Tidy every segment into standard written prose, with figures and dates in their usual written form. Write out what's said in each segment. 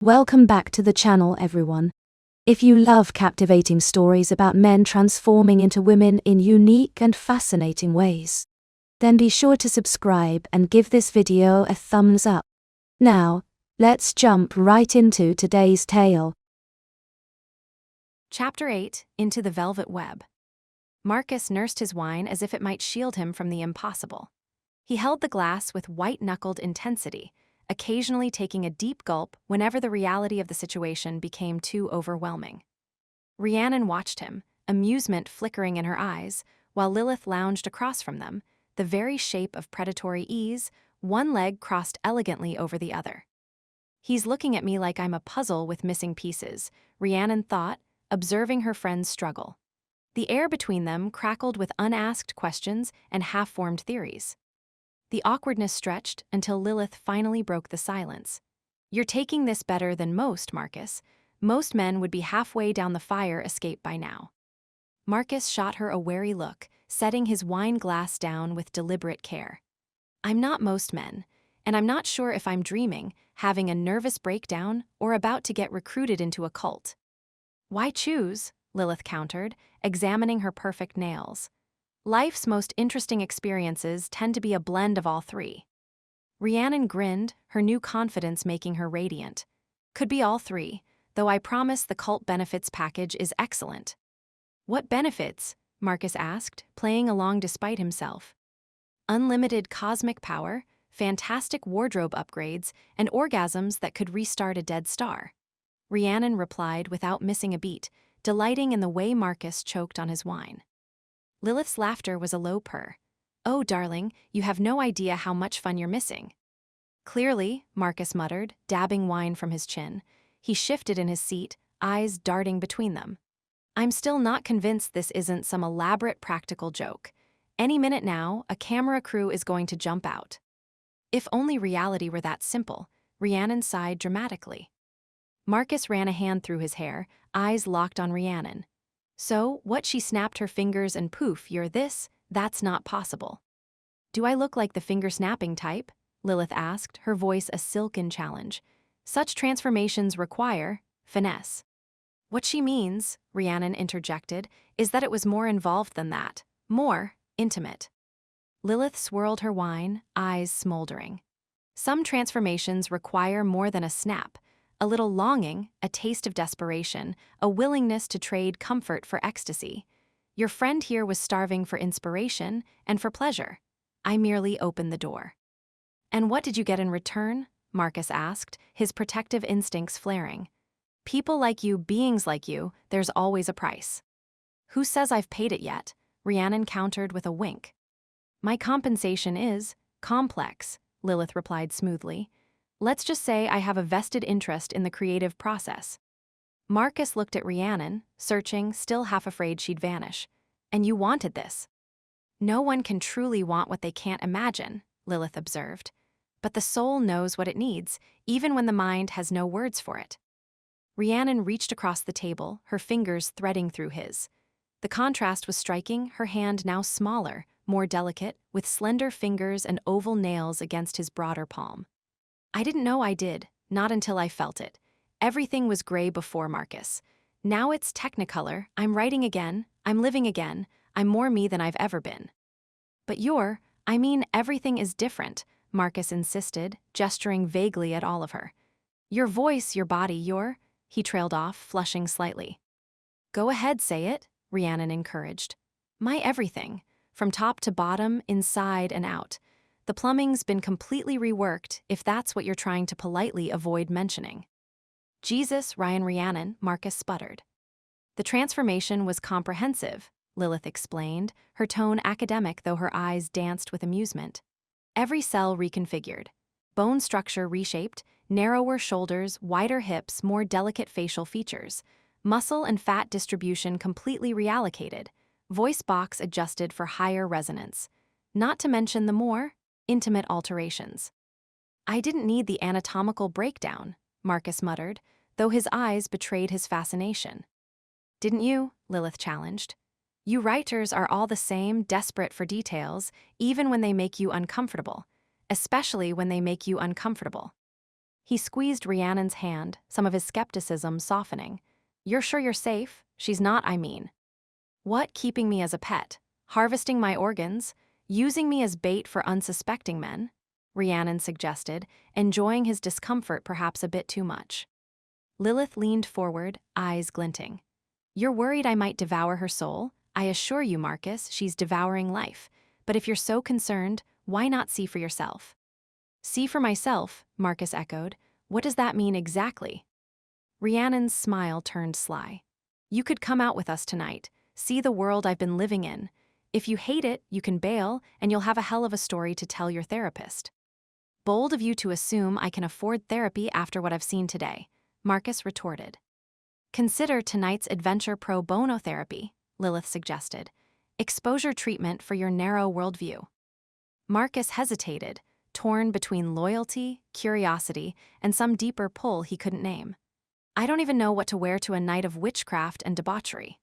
Welcome back to the channel, everyone. If you love captivating stories about men transforming into women in unique and fascinating ways, then be sure to subscribe and give this video a thumbs up. Now, let's jump right into today's tale. Chapter 8, Into the Velvet Web. Marcus nursed his wine as if it might shield him from the impossible. He held the glass with white-knuckled intensity, occasionally taking a deep gulp whenever the reality of the situation became too overwhelming. Rhiannon watched him, amusement flickering in her eyes, while Lilith lounged across from them, the very shape of predatory ease, one leg crossed elegantly over the other. "He's looking at me like I'm a puzzle with missing pieces," Rhiannon thought, observing her friend's struggle. The air between them crackled with unasked questions and half-formed theories. The awkwardness stretched until Lilith finally broke the silence. "You're taking this better than most, Marcus. Most men would be halfway down the fire escape by now." Marcus shot her a wary look, setting his wine glass down with deliberate care. "I'm not most men, and I'm not sure if I'm dreaming, having a nervous breakdown, or about to get recruited into a cult." "Why choose?" Lilith countered, examining her perfect nails. "Life's most interesting experiences tend to be a blend of all three." Rhiannon grinned, her new confidence making her radiant. "Could be all three, though I promise the cult benefits package is excellent." "What benefits?" Marcus asked, playing along despite himself. "Unlimited cosmic power, fantastic wardrobe upgrades, and orgasms that could restart a dead star." Rhiannon replied without missing a beat, delighting in the way Marcus choked on his wine. Lilith's laughter was a low purr. "Oh, darling, you have no idea how much fun you're missing." "Clearly," Marcus muttered, dabbing wine from his chin. He shifted in his seat, eyes darting between them. "I'm still not convinced this isn't some elaborate practical joke. Any minute now, a camera crew is going to jump out." "If only reality were that simple," Rhiannon sighed dramatically. Marcus ran a hand through his hair, eyes locked on Rhiannon. "So, what?" She snapped her fingers and poof, "You're this? That's not possible." "Do I look like the finger-snapping type?" Lilith asked, her voice a silken challenge. "Such transformations require finesse." "What she means," Rhiannon interjected, "is that it was more involved than that. More intimate." Lilith swirled her wine, eyes smoldering. "Some transformations require more than a snap. A little longing, a taste of desperation, a willingness to trade comfort for ecstasy. Your friend here was starving for inspiration and for pleasure. I merely opened the door." "And what did you get in return?" Marcus asked, his protective instincts flaring. "People like you, beings like you, there's always a price." "Who says I've paid it yet?" Rhiannon countered with a wink. "My compensation is complex," Lilith replied smoothly. "Let's just say I have a vested interest in the creative process." Marcus looked at Rhiannon, searching, still half afraid she'd vanish. "And you wanted this?" "No one can truly want what they can't imagine," Lilith observed. "But the soul knows what it needs, even when the mind has no words for it." Rhiannon reached across the table, her fingers threading through his. The contrast was striking, her hand now smaller, more delicate, with slender fingers and oval nails against his broader palm. "I didn't know I did, not until I felt it. Everything was gray before, Marcus. Now it's technicolor, I'm writing again, I'm living again, I'm more me than I've ever been." "But I mean everything is different," Marcus insisted, gesturing vaguely at all of her. "Your voice, your body, he trailed off, flushing slightly. "Go ahead, say it," Rhiannon encouraged. "My everything, from top to bottom, inside and out. The plumbing's been completely reworked, if that's what you're trying to politely avoid mentioning." "Jesus, Rhiannon," Marcus sputtered. "The transformation was comprehensive," Lilith explained, her tone academic though her eyes danced with amusement. "Every cell reconfigured. Bone structure reshaped, narrower shoulders, wider hips, more delicate facial features. Muscle and fat distribution completely reallocated. Voice box adjusted for higher resonance. Not to mention the more intimate alterations." "I didn't need the anatomical breakdown," Marcus muttered, though his eyes betrayed his fascination. "Didn't you?" Lilith challenged. "You writers are all the same, desperate for details, even when they make you uncomfortable. Especially when they make you uncomfortable." He squeezed Rhiannon's hand, some of his skepticism softening. "You're sure you're safe? She's not, I mean." "What, keeping me as a pet? Harvesting my organs? Using me as bait for unsuspecting men?" Rhiannon suggested, enjoying his discomfort perhaps a bit too much. Lilith leaned forward, eyes glinting. "You're worried I might devour her soul? I assure you, Marcus, she's devouring life. But if you're so concerned, why not see for yourself?" "See for myself," Marcus echoed. "What does that mean exactly?" Rhiannon's smile turned sly. "You could come out with us tonight, see the world I've been living in. If you hate it, you can bail, and you'll have a hell of a story to tell your therapist." "Bold of you to assume I can afford therapy after what I've seen today," Marcus retorted. "Consider tonight's adventure pro bono therapy," Lilith suggested. "Exposure treatment for your narrow worldview." Marcus hesitated, torn between loyalty, curiosity, and some deeper pull he couldn't name. "I don't even know what to wear to a night of witchcraft and debauchery."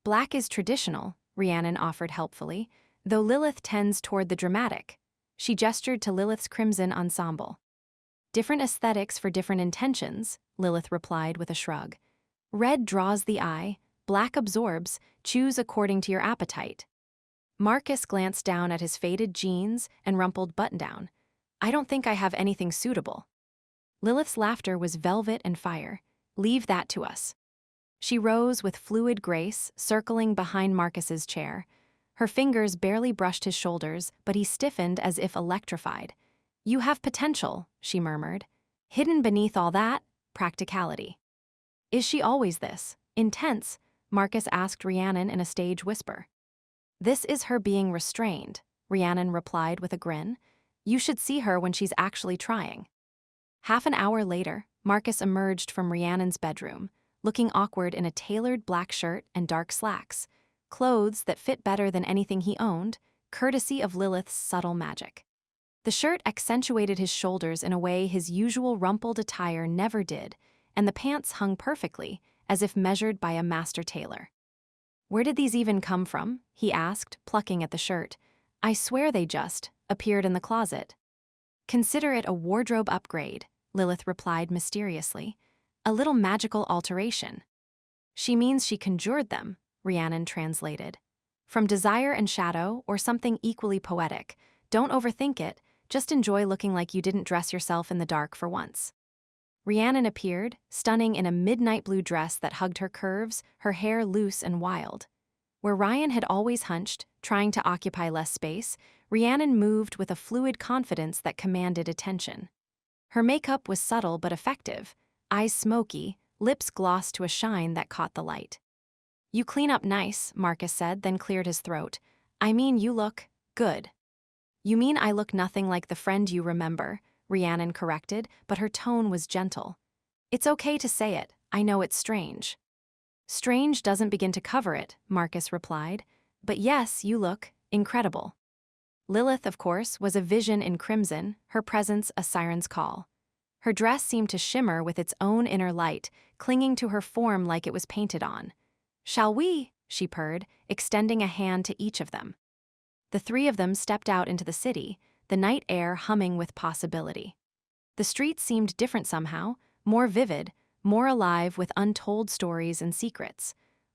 "Black is traditional," Rhiannon offered helpfully, though Lilith tends toward the dramatic. She gestured to Lilith's crimson ensemble. "Different aesthetics for different intentions," Lilith replied with a shrug. "Red draws the eye, black absorbs, choose according to your appetite." Marcus glanced down at his faded jeans and rumpled button-down. "I don't think I have anything suitable." Lilith's laughter was velvet and fire. "Leave that to us." She rose with fluid grace, circling behind Marcus's chair. Her fingers barely brushed his shoulders, but he stiffened as if electrified. "You have potential," she murmured. "Hidden beneath all that, practicality." "Is she always this? Intense?" Marcus asked Rhiannon in a stage whisper. "This is her being restrained," Rhiannon replied with a grin. "You should see her when she's actually trying." Half an hour later, Marcus emerged from Rhiannon's bedroom, looking awkward in a tailored black shirt and dark slacks, clothes that fit better than anything he owned, courtesy of Lilith's subtle magic. The shirt accentuated his shoulders in a way his usual rumpled attire never did, and the pants hung perfectly, as if measured by a master tailor. "Where did these even come from?" he asked, plucking at the shirt. "I swear they just appeared in the closet." "Consider it a wardrobe upgrade," Lilith replied mysteriously. "A little magical alteration." "She means she conjured them," Rhiannon translated. "From desire and shadow, or something equally poetic. Don't overthink it, just enjoy looking like you didn't dress yourself in the dark for once." Rhiannon appeared, stunning in a midnight blue dress that hugged her curves, her hair loose and wild. Where Ryan had always hunched, trying to occupy less space, Rhiannon moved with a fluid confidence that commanded attention. Her makeup was subtle but effective, eyes smoky, lips glossed to a shine that caught the light. "You clean up nice," Marcus said, then cleared his throat. "I mean, you look good." "You mean I look nothing like the friend you remember," Rhiannon corrected, but her tone was gentle. "It's okay to say it, I know it's strange." "Strange doesn't begin to cover it," Marcus replied. "But yes, you look incredible." Lilith, of course, was a vision in crimson, her presence a siren's call. Her dress seemed to shimmer with its own inner light, clinging to her form like it was painted on. "Shall we?" she purred, extending a hand to each of them. The three of them stepped out into the city, the night air humming with possibility. The streets seemed different somehow, more vivid, more alive with untold stories and secrets.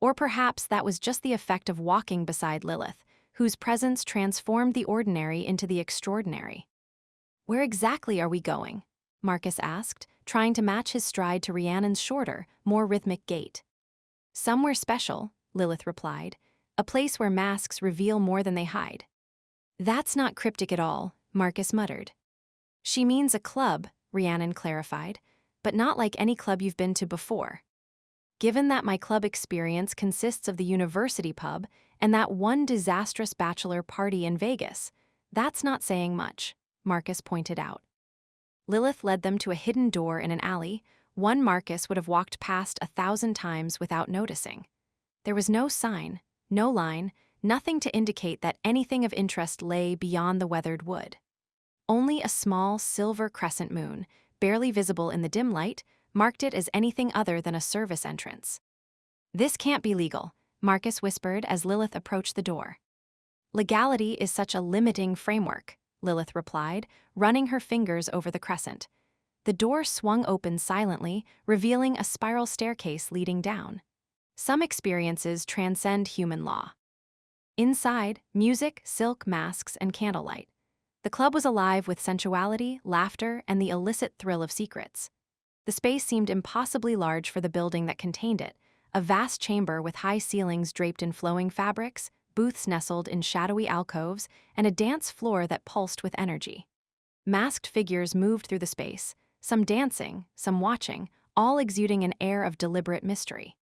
Or perhaps that was just the effect of walking beside Lilith, whose presence transformed the ordinary into the extraordinary. "Where exactly are we going?" Marcus asked, trying to match his stride to Rhiannon's shorter, more rhythmic gait. "Somewhere special," Lilith replied, "a place where masks reveal more than they hide." "That's not cryptic at all," Marcus muttered. "She means a club," Rhiannon clarified, "but not like any club you've been to before." "Given that my club experience consists of the university pub and that one disastrous bachelor party in Vegas, that's not saying much," Marcus pointed out. Lilith led them to a hidden door in an alley, one Marcus would have walked past 1,000 times without noticing. There was no sign, no line, nothing to indicate that anything of interest lay beyond the weathered wood. Only a small silver crescent moon, barely visible in the dim light, marked it as anything other than a service entrance. "This can't be legal," Marcus whispered as Lilith approached the door. "Legality is such a limiting framework," Lilith replied, running her fingers over the crescent. The door swung open silently, revealing a spiral staircase leading down. Some experiences transcend human law. Inside, music, silk masks, and candlelight. The club was alive with sensuality, laughter, and the illicit thrill of secrets. The space seemed impossibly large for the building that contained it, a vast chamber with high ceilings draped in flowing fabrics, booths nestled in shadowy alcoves, and a dance floor that pulsed with energy. Masked figures moved through the space, some dancing, some watching, all exuding an air of deliberate mystery.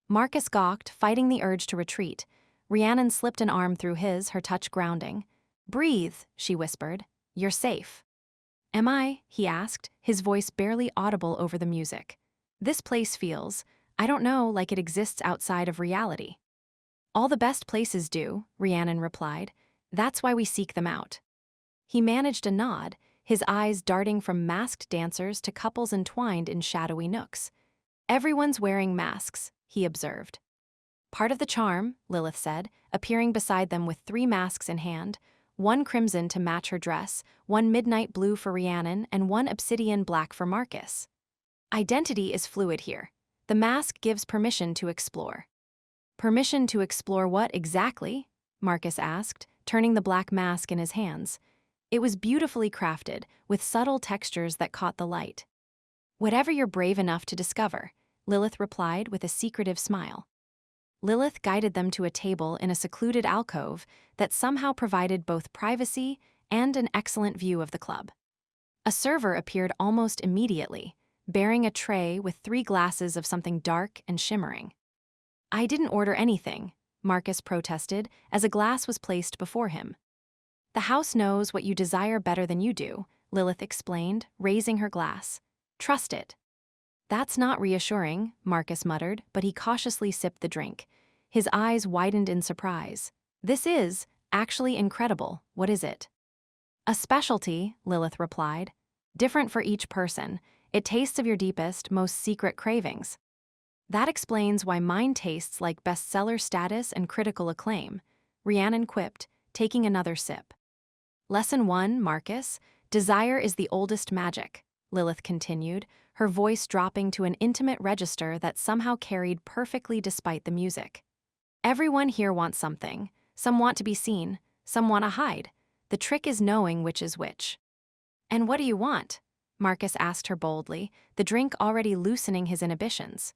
Marcus gawked, fighting the urge to retreat. Rhiannon slipped an arm through his, her touch grounding. "Breathe," she whispered. "You're safe." "Am I?" he asked, his voice barely audible over the music. "This place feels, I don't know, like it exists outside of reality." "All the best places do," Rhiannon replied. "That's why we seek them out." He managed a nod, his eyes darting from masked dancers to couples entwined in shadowy nooks. "Everyone's wearing masks," he observed. "Part of the charm," Lilith said, appearing beside them with 3 masks in hand, one crimson to match her dress, one midnight blue for Rhiannon, and one obsidian black for Marcus. "Identity is fluid here. The mask gives permission to explore." "Permission to explore what exactly?" Marcus asked, turning the black mask in his hands. It was beautifully crafted, with subtle textures that caught the light. "Whatever you're brave enough to discover," Lilith replied with a secretive smile. Lilith guided them to a table in a secluded alcove that somehow provided both privacy and an excellent view of the club. A server appeared almost immediately, bearing a tray with 3 glasses of something dark and shimmering. "I didn't order anything," Marcus protested as a glass was placed before him. "The house knows what you desire better than you do," Lilith explained, raising her glass. "Trust it." "That's not reassuring," Marcus muttered, but he cautiously sipped the drink. His eyes widened in surprise. "This is, actually incredible. What is it?" "A specialty," Lilith replied. "Different for each person. It tastes of your deepest, most secret cravings." "That explains why mine tastes like bestseller status and critical acclaim," Rhiannon quipped, taking another sip. "Lesson 1, Marcus. Desire is the oldest magic," Lilith continued, her voice dropping to an intimate register that somehow carried perfectly despite the music. "Everyone here wants something. Some want to be seen, some want to hide. The trick is knowing which is which." "And what do you want?" Marcus asked her boldly, the drink already loosening his inhibitions.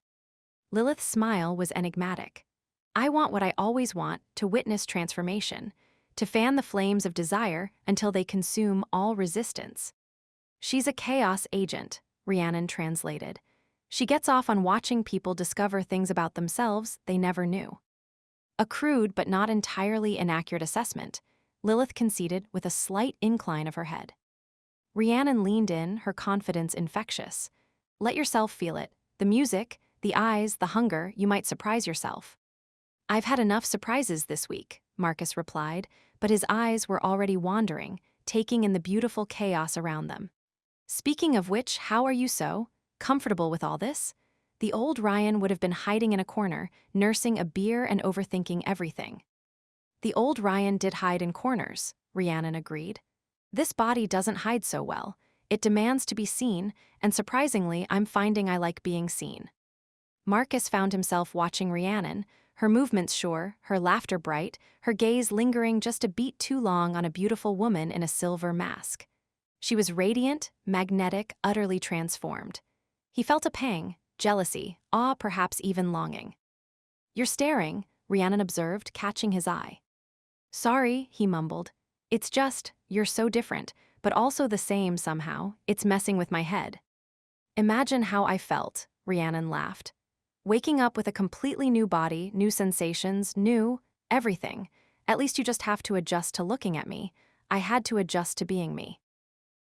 Lilith's smile was enigmatic. "I want what I always want, to witness transformation, to fan the flames of desire until they consume all resistance." "She's a chaos agent," Rhiannon translated. "She gets off on watching people discover things about themselves they never knew." A crude but not entirely inaccurate assessment, Lilith conceded with a slight incline of her head. Rhiannon leaned in, her confidence infectious. "Let yourself feel it. The music, the eyes, the hunger, you might surprise yourself." "I've had enough surprises this week," Marcus replied, but his eyes were already wandering, taking in the beautiful chaos around them. "Speaking of which, how are you so comfortable with all this?" The old Ryan would have been hiding in a corner, nursing a beer and overthinking everything. "The old Ryan did hide in corners," Rhiannon agreed. "This body doesn't hide so well. It demands to be seen, and surprisingly, I'm finding I like being seen." Marcus found himself watching Rhiannon, her movements sure, her laughter bright, her gaze lingering just a beat too long on a beautiful woman in a silver mask. She was radiant, magnetic, utterly transformed. He felt a pang, jealousy, awe, perhaps even longing. "You're staring," Rhiannon observed, catching his eye. "Sorry," he mumbled. "It's just, you're so different, but also the same somehow. It's messing with my head." "Imagine how I felt," Rhiannon laughed. "Waking up with a completely new body, new sensations, new everything. At least you just have to adjust to looking at me. I had to adjust to being me."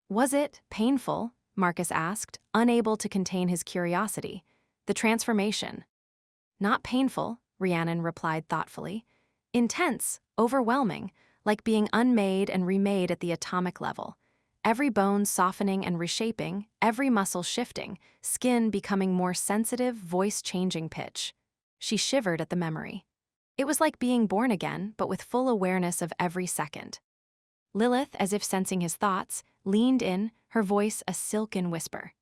"Was it painful?" Marcus asked, unable to contain his curiosity. "The transformation." "Not painful," Rhiannon replied thoughtfully. "Intense, overwhelming, like being unmade and remade at the atomic level. Every bone softening and reshaping, every muscle shifting, skin becoming more sensitive, voice changing pitch." She shivered at the memory. "It was like being born again, but with full awareness of every second." Lilith, as if sensing his thoughts, leaned in, her voice a silken whisper.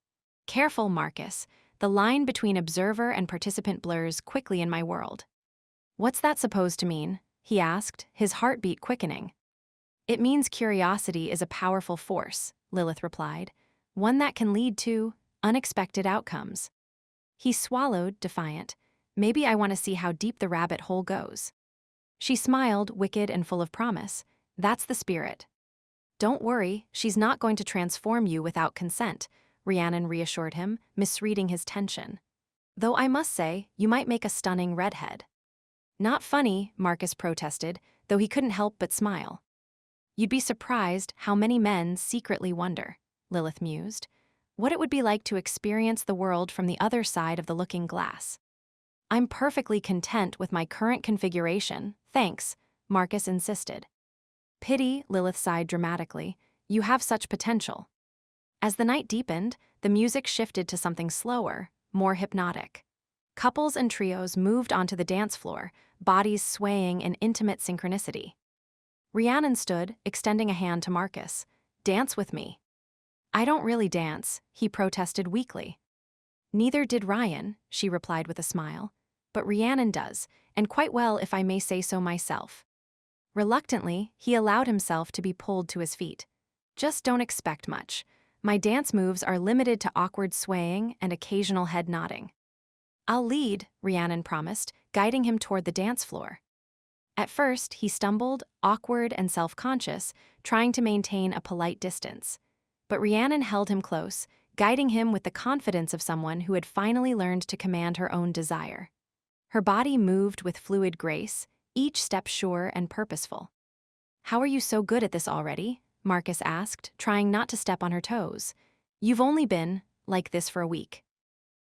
Careful, Marcus. The line between observer and participant blurs quickly in my world. What's that supposed to mean? He asked, his heartbeat quickening. It means curiosity is a powerful force, Lilith replied, one that can lead to unexpected outcomes. He swallowed, defiant. Maybe I want to see how deep the rabbit hole goes. She smiled, wicked and full of promise. That's the spirit. Don't worry, she's not going to transform you without consent, Rhiannon reassured him, misreading his tension. Though I must say, you might make a stunning redhead. Not funny, Marcus protested, though he couldn't help but smile. You'd be surprised how many men secretly wonder, Lilith mused, what it would be like to experience the world from the other side of the looking glass. I'm perfectly content with my current configuration, thanks, Marcus insisted. Pity, Lilith sighed dramatically, you have such potential. As the night deepened, the music shifted to something slower, more hypnotic. Couples and trios moved onto the dance floor, bodies swaying in intimate synchronicity. Rhiannon stood, extending a hand to Marcus. Dance with me. I don't really dance, he protested weakly. Neither did Ryan, she replied with a smile. But Rhiannon does, and quite well if I may say so myself. Reluctantly, he allowed himself to be pulled to his feet. Just don't expect much. My dance moves are limited to awkward swaying and occasional head nodding. I'll lead, Rhiannon promised, guiding him toward the dance floor. At first, he stumbled, awkward and self-conscious, trying to maintain a polite distance. But Rhiannon held him close, guiding him with the confidence of someone who had finally learned to command her own desire. Her body moved with fluid grace, each step sure and purposeful. How are you so good at this already? Marcus asked, trying not to step on her toes. You've only been like this for a week.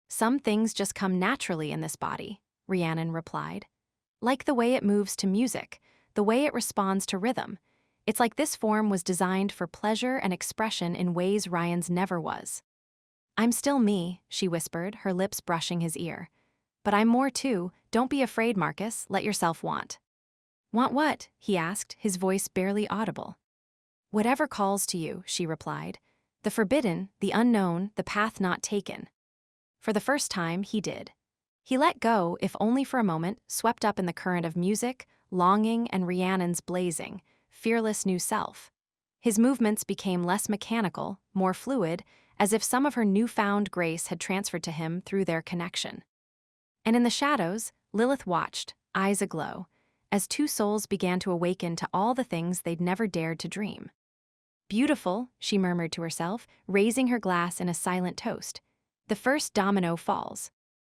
Some things just come naturally in this body, Rhiannon replied. Like the way it moves to music, the way it responds to rhythm. It's like this form was designed for pleasure and expression in ways Ryan's never was. I'm still me, she whispered, her lips brushing his ear. But I'm more too. Don't be afraid, Marcus. Let yourself want. Want what? He asked, his voice barely audible. Whatever calls to you, she replied. The forbidden, the unknown, the path not taken. For the first time, he did. He let go, if only for a moment, swept up in the current of music, longing, and Rhiannon's blazing, fearless new self. His movements became less mechanical, more fluid, as if some of her newfound grace had transferred to him through their connection. And in the shadows, Lilith watched, eyes aglow, as two souls began to awaken to all the things they'd never dared to dream. Beautiful, she murmured to herself, raising her glass in a silent toast. The first domino falls.